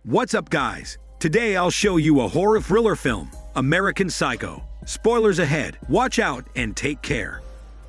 What's up, guys? Today I'll show you a horror thriller film, American Psycho. Spoilers ahead, watch out and take care.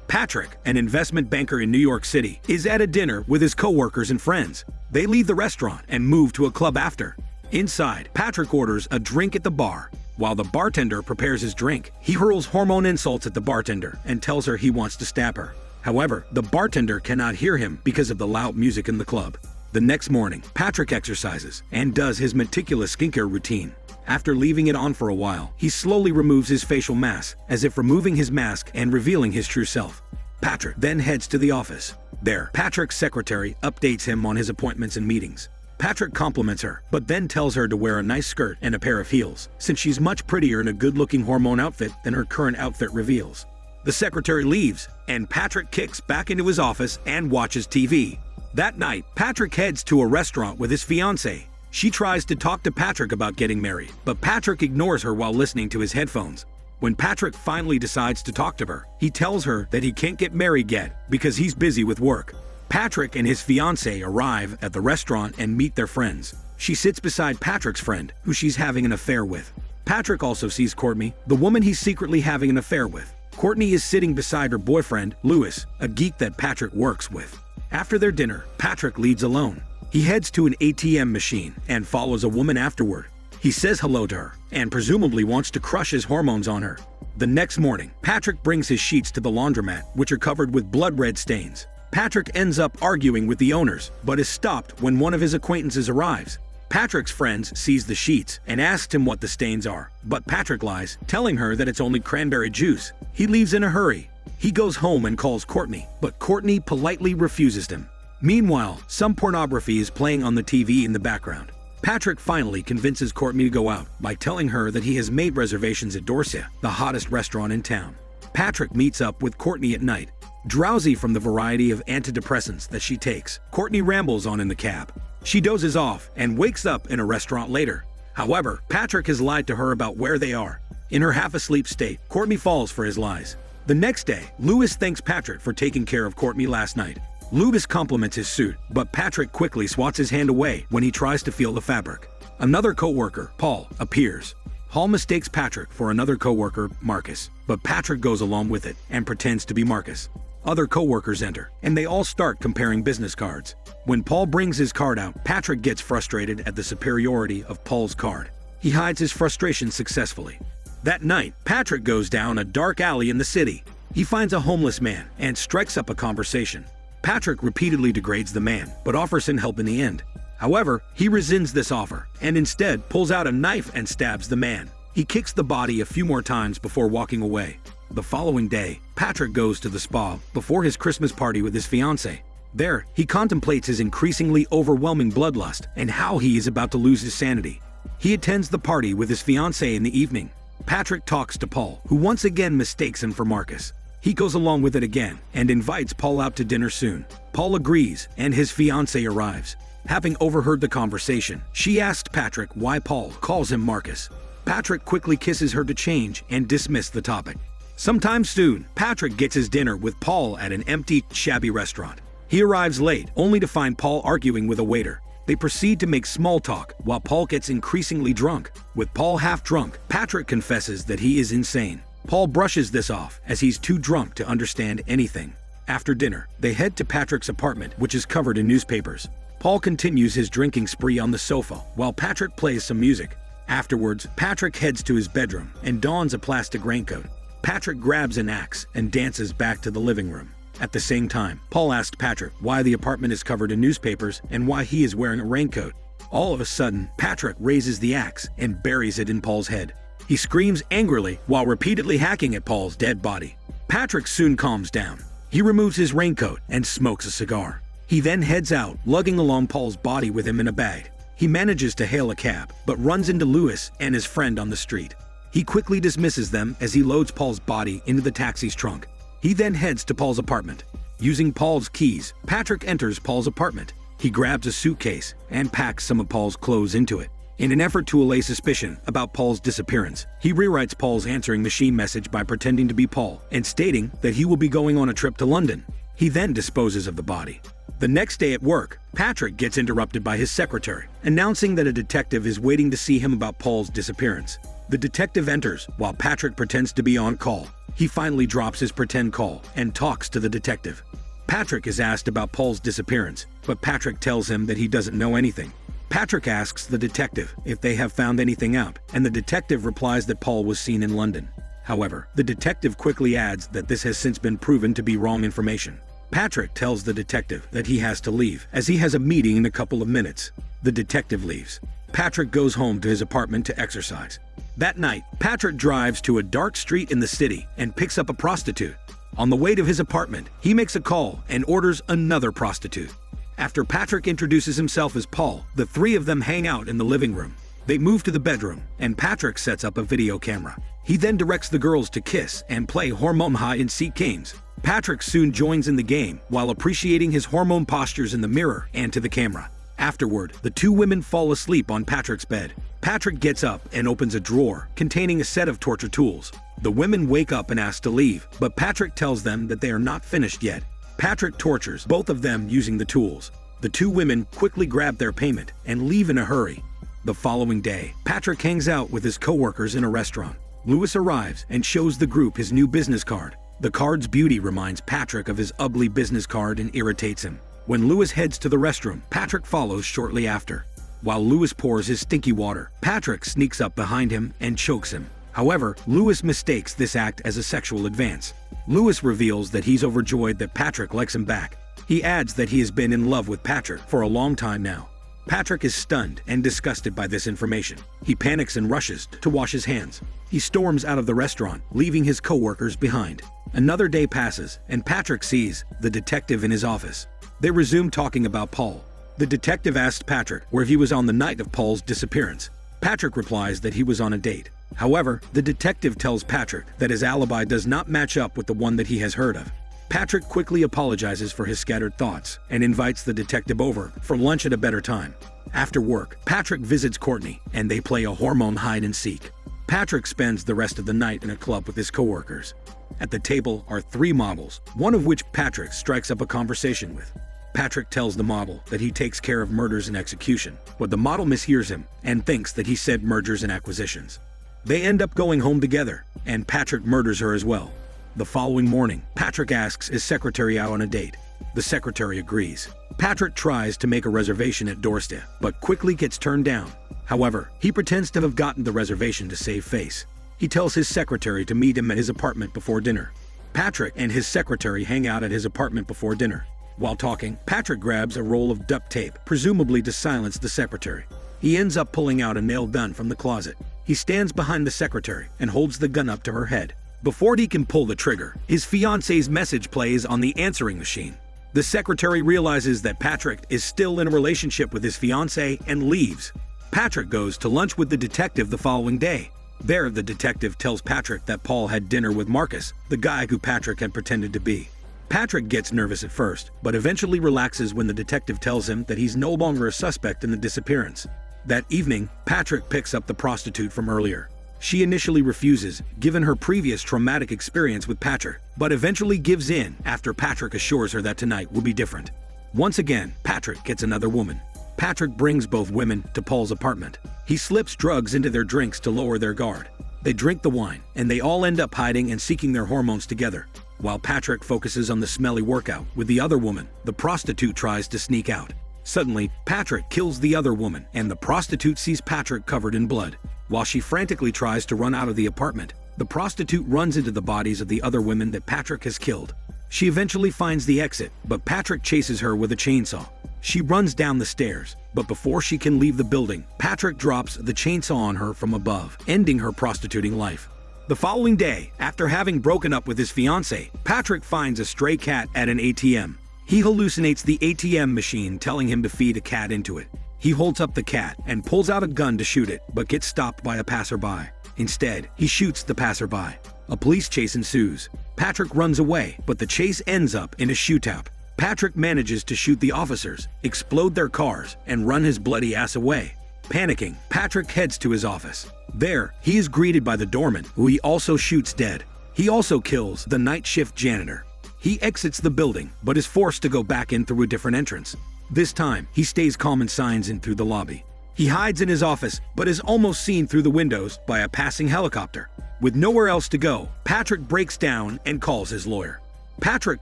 Patrick, an investment banker in New York City, is at a dinner with his co-workers and friends. They leave the restaurant and move to a club after. Inside, Patrick orders a drink at the bar. While the bartender prepares his drink, he hurls hormone insults at the bartender and tells her he wants to stab her. However, the bartender cannot hear him because of the loud music in the club. The next morning, Patrick exercises and does his meticulous skincare routine. After leaving it on for a while, he slowly removes his facial mask, as if removing his mask and revealing his true self. Patrick then heads to the office. There, Patrick's secretary updates him on his appointments and meetings. Patrick compliments her, but then tells her to wear a nice skirt and a pair of heels, since she's much prettier in a good-looking hormone outfit than her current outfit reveals. The secretary leaves, and Patrick kicks back into his office and watches TV. That night, Patrick heads to a restaurant with his fiancée. She tries to talk to Patrick about getting married, but Patrick ignores her while listening to his headphones. When Patrick finally decides to talk to her, he tells her that he can't get married yet because he's busy with work. Patrick and his fiancée arrive at the restaurant and meet their friends. She sits beside Patrick's friend, who she's having an affair with. Patrick also sees Courtney, the woman he's secretly having an affair with. Courtney is sitting beside her boyfriend, Louis, a geek that Patrick works with. After their dinner, Patrick leaves alone. He heads to an ATM machine and follows a woman afterward. He says hello to her and presumably wants to crush his hormones on her. The next morning, Patrick brings his sheets to the laundromat, which are covered with blood-red stains. Patrick ends up arguing with the owners, but is stopped when one of his acquaintances arrives. Patrick's friends sees the sheets and asks him what the stains are, but Patrick lies, telling her that it's only cranberry juice. He leaves in a hurry. He goes home and calls Courtney, but Courtney politely refuses him. Meanwhile, some pornography is playing on the TV in the background. Patrick finally convinces Courtney to go out by telling her that he has made reservations at Dorsia, the hottest restaurant in town. Patrick meets up with Courtney at night. Drowsy from the variety of antidepressants that she takes, Courtney rambles on in the cab. She dozes off and wakes up in a restaurant later. However, Patrick has lied to her about where they are. In her half-asleep state, Courtney falls for his lies. The next day, Louis thanks Patrick for taking care of Courtney last night. Louis compliments his suit, but Patrick quickly swats his hand away when he tries to feel the fabric. Another co-worker, Paul, appears. Hall mistakes Patrick for another co-worker, Marcus, but Patrick goes along with it and pretends to be Marcus. Other co-workers enter, and they all start comparing business cards. When Paul brings his card out, Patrick gets frustrated at the superiority of Paul's card. He hides his frustration successfully. That night, Patrick goes down a dark alley in the city. He finds a homeless man and strikes up a conversation. Patrick repeatedly degrades the man, but offers him help in the end. However, he rescinds this offer and instead pulls out a knife and stabs the man. He kicks the body a few more times before walking away. The following day, Patrick goes to the spa before his Christmas party with his fiancée. There, he contemplates his increasingly overwhelming bloodlust and how he is about to lose his sanity. He attends the party with his fiancée in the evening. Patrick talks to Paul, who once again mistakes him for Marcus. He goes along with it again and invites Paul out to dinner soon. Paul agrees, and his fiancée arrives. Having overheard the conversation, she asked Patrick why Paul calls him Marcus. Patrick quickly kisses her to change and dismiss the topic. Sometime soon, Patrick gets his dinner with Paul at an empty, shabby restaurant. He arrives late, only to find Paul arguing with a waiter. They proceed to make small talk while Paul gets increasingly drunk. With Paul half drunk, Patrick confesses that he is insane. Paul brushes this off as he's too drunk to understand anything. After dinner, they head to Patrick's apartment, which is covered in newspapers. Paul continues his drinking spree on the sofa while Patrick plays some music. Afterwards, Patrick heads to his bedroom and dons a plastic raincoat. Patrick grabs an axe and dances back to the living room. At the same time, Paul asked Patrick why the apartment is covered in newspapers and why he is wearing a raincoat. All of a sudden, Patrick raises the axe and buries it in Paul's head. He screams angrily while repeatedly hacking at Paul's dead body. Patrick soon calms down. He removes his raincoat and smokes a cigar. He then heads out, lugging along Paul's body with him in a bag. He manages to hail a cab, but runs into Louis and his friend on the street. He quickly dismisses them as he loads Paul's body into the taxi's trunk. He then heads to Paul's apartment. Using Paul's keys, Patrick enters Paul's apartment. He grabs a suitcase and packs some of Paul's clothes into it. In an effort to allay suspicion about Paul's disappearance, he rewrites Paul's answering machine message by pretending to be Paul and stating that he will be going on a trip to London. He then disposes of the body. The next day at work, Patrick gets interrupted by his secretary, announcing that a detective is waiting to see him about Paul's disappearance. The detective enters while Patrick pretends to be on call. He finally drops his pretend call and talks to the detective. Patrick is asked about Paul's disappearance, but Patrick tells him that he doesn't know anything. Patrick asks the detective if they have found anything out, and the detective replies that Paul was seen in London. However, the detective quickly adds that this has since been proven to be wrong information. Patrick tells the detective that he has to leave, as he has a meeting in a couple of minutes. The detective leaves. Patrick goes home to his apartment to exercise. That night, Patrick drives to a dark street in the city and picks up a prostitute. On the way to his apartment, he makes a call and orders another prostitute. After Patrick introduces himself as Paul, the three of them hang out in the living room. They move to the bedroom, and Patrick sets up a video camera. He then directs the girls to kiss and play hormone hide-and-seek games. Patrick soon joins in the game while appreciating his hormone postures in the mirror and to the camera. Afterward, the two women fall asleep on Patrick's bed. Patrick gets up and opens a drawer containing a set of torture tools. The women wake up and ask to leave, but Patrick tells them that they are not finished yet. Patrick tortures both of them using the tools. The two women quickly grab their payment and leave in a hurry. The following day, Patrick hangs out with his co-workers in a restaurant. Lewis arrives and shows the group his new business card. The card's beauty reminds Patrick of his ugly business card and irritates him. When Lewis heads to the restroom, Patrick follows shortly after. While Lewis pours his stinky water, Patrick sneaks up behind him and chokes him. However, Lewis mistakes this act as a sexual advance. Lewis reveals that he's overjoyed that Patrick likes him back. He adds that he has been in love with Patrick for a long time now. Patrick is stunned and disgusted by this information. He panics and rushes to wash his hands. He storms out of the restaurant, leaving his co-workers behind. Another day passes, and Patrick sees the detective in his office. They resume talking about Paul. The detective asks Patrick where he was on the night of Paul's disappearance. Patrick replies that he was on a date. However, the detective tells Patrick that his alibi does not match up with the one that he has heard of. Patrick quickly apologizes for his scattered thoughts and invites the detective over for lunch at a better time. After work, Patrick visits Courtney and they play a hormone hide-and-seek. Patrick spends the rest of the night in a club with his coworkers. At the table are three models, one of which Patrick strikes up a conversation with. Patrick tells the model that he takes care of murders and execution, but the model mishears him and thinks that he said mergers and acquisitions. They end up going home together, and Patrick murders her as well. The following morning, Patrick asks his secretary out on a date. The secretary agrees. Patrick tries to make a reservation at doorstep, but quickly gets turned down. However, he pretends to have gotten the reservation to save face. He tells his secretary to meet him at his apartment before dinner. Patrick and his secretary hang out at his apartment before dinner. While talking, Patrick grabs a roll of duct tape, presumably to silence the secretary. He ends up pulling out a nail gun from the closet. He stands behind the secretary and holds the gun up to her head. Before he can pull the trigger, his fiance's message plays on the answering machine. The secretary realizes that Patrick is still in a relationship with his fiancée and leaves. Patrick goes to lunch with the detective the following day. There, the detective tells Patrick that Paul had dinner with Marcus, the guy who Patrick had pretended to be. Patrick gets nervous at first, but eventually relaxes when the detective tells him that he's no longer a suspect in the disappearance. That evening, Patrick picks up the prostitute from earlier. She initially refuses, given her previous traumatic experience with Patrick, but eventually gives in after Patrick assures her that tonight will be different. Once again, Patrick gets another woman. Patrick brings both women to Paul's apartment. He slips drugs into their drinks to lower their guard. They drink the wine, and they all end up hiding and seeking their hormones together. While Patrick focuses on the smelly workout with the other woman, the prostitute tries to sneak out. Suddenly, Patrick kills the other woman, and the prostitute sees Patrick covered in blood. While she frantically tries to run out of the apartment, the prostitute runs into the bodies of the other women that Patrick has killed. She eventually finds the exit, but Patrick chases her with a chainsaw. She runs down the stairs, but before she can leave the building, Patrick drops the chainsaw on her from above, ending her prostituting life. The following day, after having broken up with his fiancée, Patrick finds a stray cat at an ATM. He hallucinates the ATM machine, telling him to feed a cat into it. He holds up the cat and pulls out a gun to shoot it, but gets stopped by a passerby. Instead, he shoots the passerby. A police chase ensues. Patrick runs away, but the chase ends up in a shootout. Patrick manages to shoot the officers, explode their cars, and run his bloody ass away. Panicking, Patrick heads to his office. There, he is greeted by the doorman, who he also shoots dead. He also kills the night shift janitor. He exits the building, but is forced to go back in through a different entrance. This time, he stays calm and signs in through the lobby. He hides in his office, but is almost seen through the windows by a passing helicopter. With nowhere else to go, Patrick breaks down and calls his lawyer. Patrick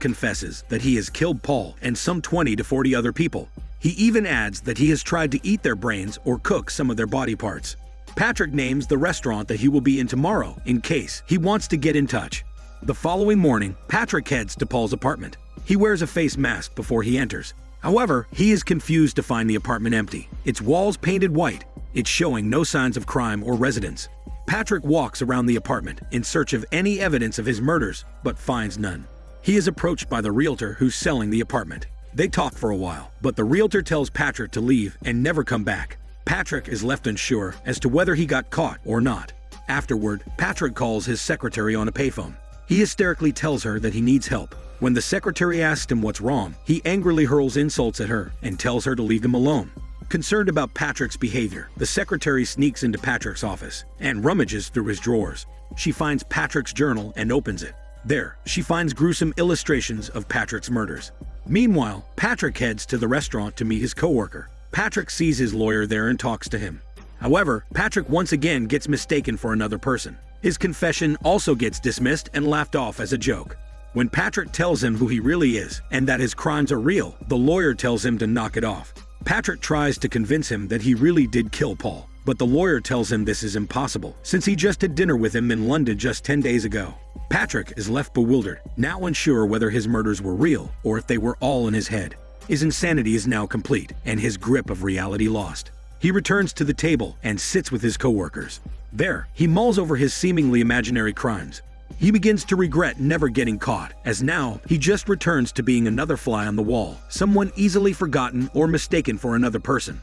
confesses that he has killed Paul and some 20 to 40 other people. He even adds that he has tried to eat their brains or cook some of their body parts. Patrick names the restaurant that he will be in tomorrow in case he wants to get in touch. The following morning, Patrick heads to Paul's apartment. He wears a face mask before he enters. However, he is confused to find the apartment empty. Its walls painted white. It's showing no signs of crime or residence. Patrick walks around the apartment in search of any evidence of his murders, but finds none. He is approached by the realtor who's selling the apartment. They talk for a while, but the realtor tells Patrick to leave and never come back. Patrick is left unsure as to whether he got caught or not. Afterward, Patrick calls his secretary on a payphone. He hysterically tells her that he needs help. When the secretary asks him what's wrong, he angrily hurls insults at her and tells her to leave him alone. Concerned about Patrick's behavior, the secretary sneaks into Patrick's office and rummages through his drawers. She finds Patrick's journal and opens it. There, she finds gruesome illustrations of Patrick's murders. Meanwhile, Patrick heads to the restaurant to meet his coworker. Patrick sees his lawyer there and talks to him. However, Patrick once again gets mistaken for another person. His confession also gets dismissed and laughed off as a joke. When Patrick tells him who he really is and that his crimes are real, the lawyer tells him to knock it off. Patrick tries to convince him that he really did kill Paul, but the lawyer tells him this is impossible since he just had dinner with him in London just 10 days ago. Patrick is left bewildered, now unsure whether his murders were real or if they were all in his head. His insanity is now complete and his grip of reality lost. He returns to the table and sits with his coworkers. There, he mulls over his seemingly imaginary crimes. He begins to regret never getting caught, as now he just returns to being another fly on the wall, someone easily forgotten or mistaken for another person.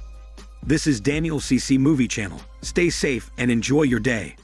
This is Daniel CC Movie Channel. Stay safe and enjoy your day.